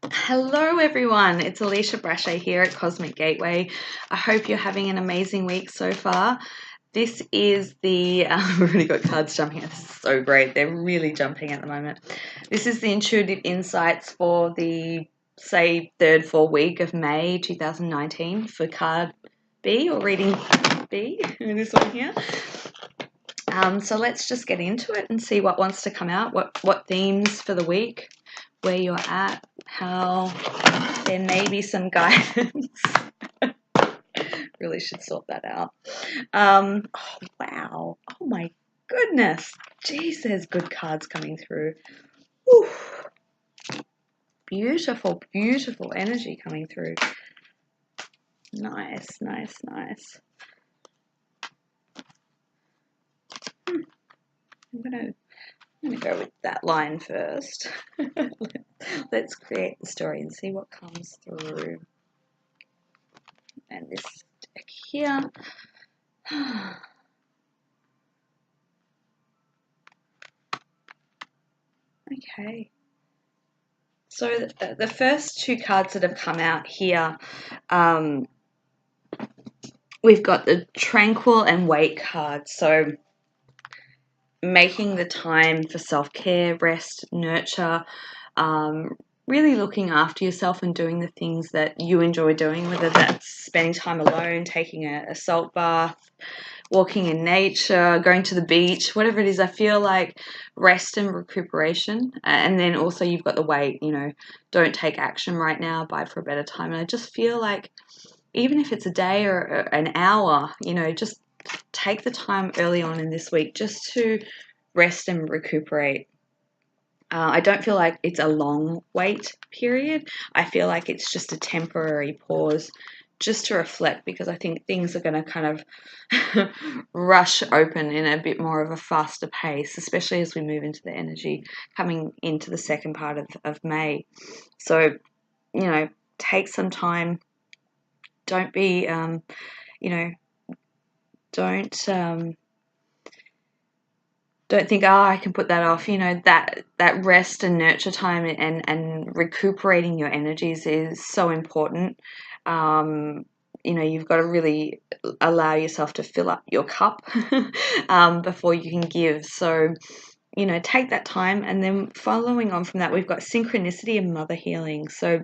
Hello everyone, it's Alisha Brashay here at Cosmic Gateway. I hope you're having an amazing week so far. This is the, we've already got cards jumping out, this is so great, they're really jumping at the moment. This is the intuitive insights for the, say, 3rd week of May 2019 for card B or reading B, this one here. So let's just get into it and see what wants to come out, what themes for the week, where you're at, how there may be some guidance. Really should sort that out. Oh, wow. Oh, my goodness. Jeez, there's good cards coming through. Whew. Beautiful, beautiful energy coming through. Nice, nice, nice. I'm going to go with that line first. Let's create the story and see what comes through. And this deck here. Okay. So the first two cards that have come out here, we've got the Tranquil and Wait card. So making the time for self-care, rest, nurture, really looking after yourself and doing the things that you enjoy doing, whether that's spending time alone, taking a salt bath, walking in nature, going to the beach, whatever it is. I feel like rest and recuperation. And then also you've got the wait, don't take action right now, bide for a better time. And I just feel like even if it's a day or an hour, just take the time early on in this week just to rest and recuperate. I don't feel like it's a long wait period. I feel like it's just a temporary pause just to reflect, because I think things are going to kind of rush open in a bit more of a faster pace, especially as we move into the energy coming into the second part of May. So, take some time. Don't be, don't think, I can put that off. That rest and nurture time and recuperating your energies is so important. You've got to really allow yourself to fill up your cup before you can give. So, take that time. And then following on from that, we've got synchronicity and mother healing. So,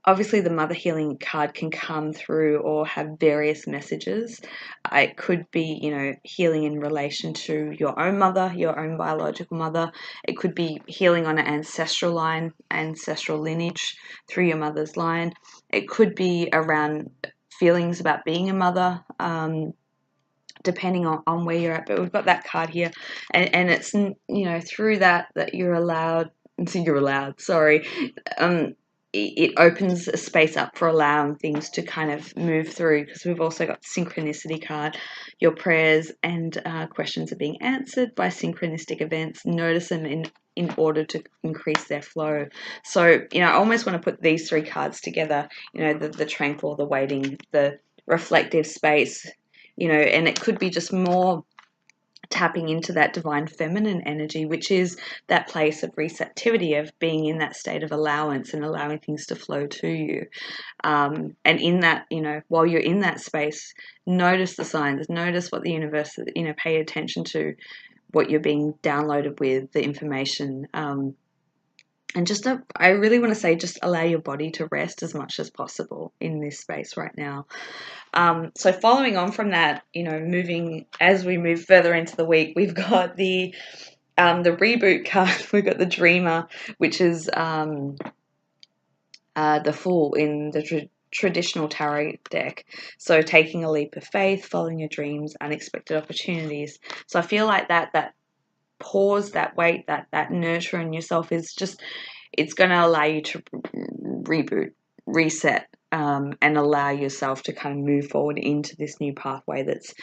obviously the mother healing card can come through or have various messages. It could be, healing in relation to your own mother, your own biological mother. It could be healing on an ancestral line, ancestral lineage through your mother's line. It could be around feelings about being a mother, depending on where you're at. But we've got that card here, and it's, through that you're allowed, it opens a space up for allowing things to kind of move through, because we've also got synchronicity card. Your prayers and questions are being answered by synchronistic events. Notice them in order to increase their flow. So, I almost want to put these three cards together, the tranquil, the waiting, the reflective space, and it could be just more tapping into that divine feminine energy, which is that place of receptivity, of being in that state of allowance and allowing things to flow to you. And in that, while you're in that space, notice the signs, notice what the universe, pay attention to what you're being downloaded with, the information. And I really want to say, just allow your body to rest as much as possible in this space right now. So following on from that, as we move further into the week, we've got the reboot card. We've got the dreamer, which is the fool in the traditional tarot deck. So taking a leap of faith, following your dreams, unexpected opportunities. So I feel like that pause, that wait, that nurture in yourself is just, it's going to allow you to reboot, reset, and allow yourself to kind of move forward into this new pathway that's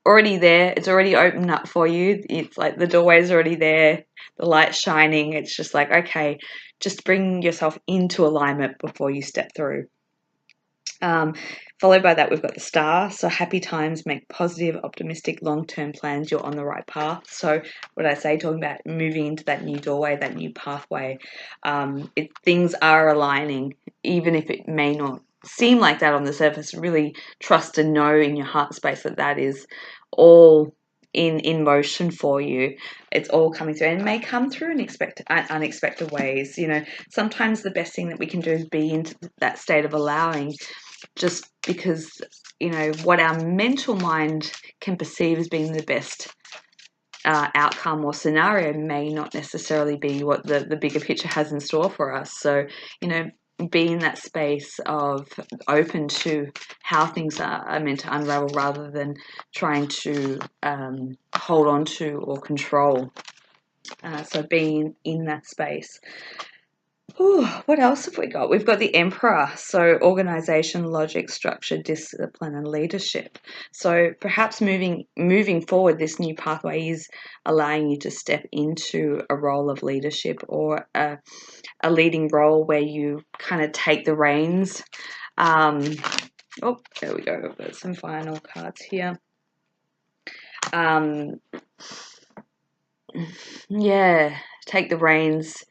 already there. It's already opened up for you. It's like the doorway's already there, the light's shining. It's just like, okay, just bring yourself into alignment before you step through. Followed by that, we've got the star. So happy times, make positive, optimistic, long-term plans. You're on the right path. So what I say, talking about moving into that new doorway, that new pathway, things are aligning, even if it may not seem like that on the surface. Really trust and know in your heart space that that is all in motion for you. It's all coming through, and it may come through in unexpected ways. You know, sometimes the best thing that we can do is be into that state of allowing, just because, you know, what our mental mind can perceive as being the best outcome or scenario may not necessarily be what the bigger picture has in store for us. So, you know, be in that space of open to how things are meant to unravel, rather than trying to hold on to or control. So being in that space. Ooh, what else have we got? We've got the Emperor, so organization, logic, structure, discipline, and leadership. So perhaps moving forward, this new pathway is allowing you to step into a role of leadership, or a leading role where you kind of take the reins. Oh, there we go. I've got some final cards here. Yeah, take the reins.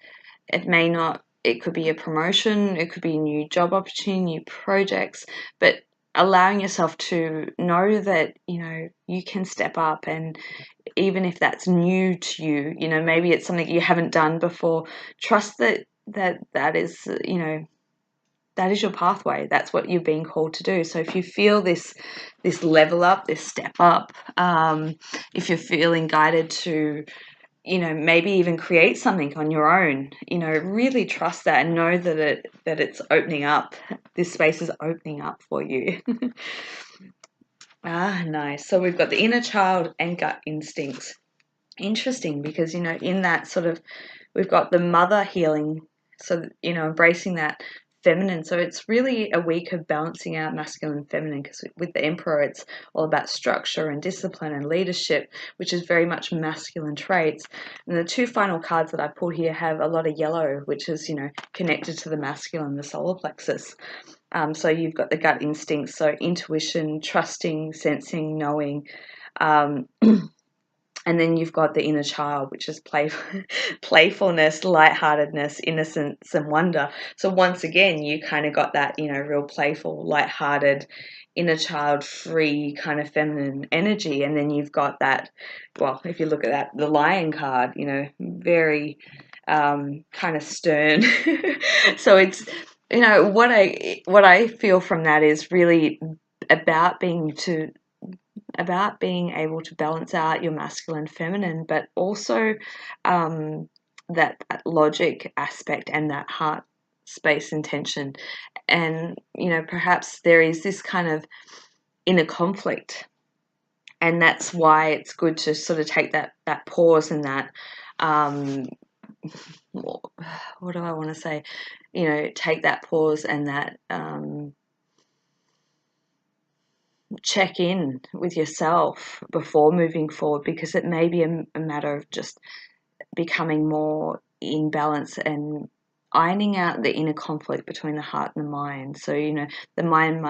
It could be a promotion, it could be a new job opportunity, new projects, but allowing yourself to know that, you know, you can step up. And even if that's new to you, you know, maybe it's something you haven't done before, trust that is, you know, that is your pathway. That's what you're being called to do. So if you feel this level up, this step up, if you're feeling guided to, you know, maybe even create something on your own, you know, really trust that and know that it's opening up. This space is opening up for you. Nice. So we've got the inner child and gut instincts. Interesting, because, you know, in that sort of, we've got the mother healing, so, you know, embracing that feminine. So it's really a week of balancing out masculine and feminine, because with the Emperor, it's all about structure and discipline and leadership, which is very much masculine traits. And the two final cards that I pulled here have a lot of yellow, which is, you know, connected to the masculine, the solar plexus. So you've got the gut instincts, so intuition, trusting, sensing, knowing. And then you've got the inner child, which is playfulness, lightheartedness, innocence, and wonder. So once again, you kind of got that, you know, real playful, lighthearted, inner child, free kind of feminine energy. And then you've got that, well, if you look at that, the lion card, you know, very kind of stern. So it's, you know, what I feel from that is really about being able to balance out your masculine, feminine, but also that logic aspect and that heart space intention. And, you know, perhaps there is this kind of inner conflict, and that's why it's good to sort of take that pause and that what do I want to say, you know, take that pause and that check in with yourself before moving forward, because it may be a matter of just becoming more in balance and ironing out the inner conflict between the heart and the mind. So, you know, the mind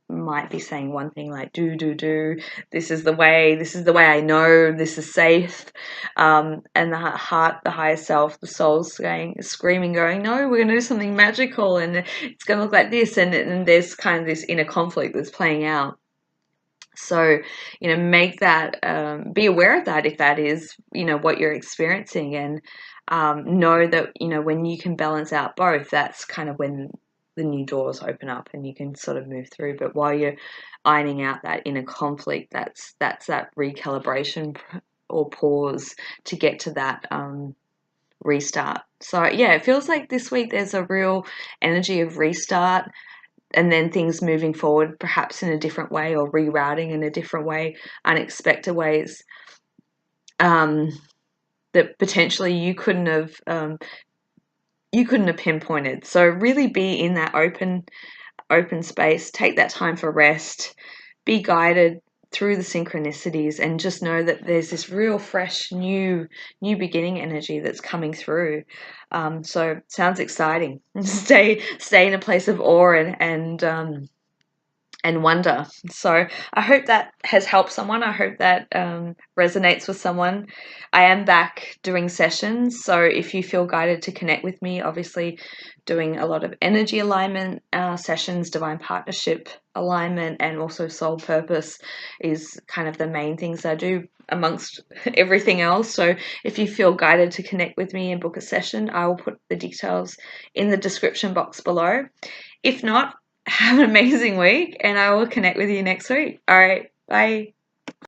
might be saying one thing like, do, this is the way I know, this is safe. And the heart, the higher self, the soul's screaming, going, no, we're going to do something magical, and it's going to look like this. And there's kind of this inner conflict that's playing out. So, you know, make that, be aware of that if that is, you know, what you're experiencing, and know that, you know, when you can balance out both, that's kind of when the new doors open up and you can sort of move through. But while you're ironing out that inner conflict, that's that recalibration or pause to get to that restart. So, yeah, it feels like this week there's a real energy of restart, and then things moving forward perhaps in a different way, or rerouting in a different way, unexpected ways that potentially you couldn't have pinpointed. So really be in that open space, take that time for rest, be guided through the synchronicities, and just know that there's this real fresh new beginning energy that's coming through. So sounds exciting. Stay in a place of awe and and wonder. So I hope that has helped someone. I hope that resonates with someone. I am back doing sessions, so if you feel guided to connect with me, obviously doing a lot of energy alignment sessions, divine partnership alignment, and also soul purpose is kind of the main things I do amongst everything else. So if you feel guided to connect with me and book a session, I will put the details in the description box below. If not, have an amazing week, and I will connect with you next week. All right, bye.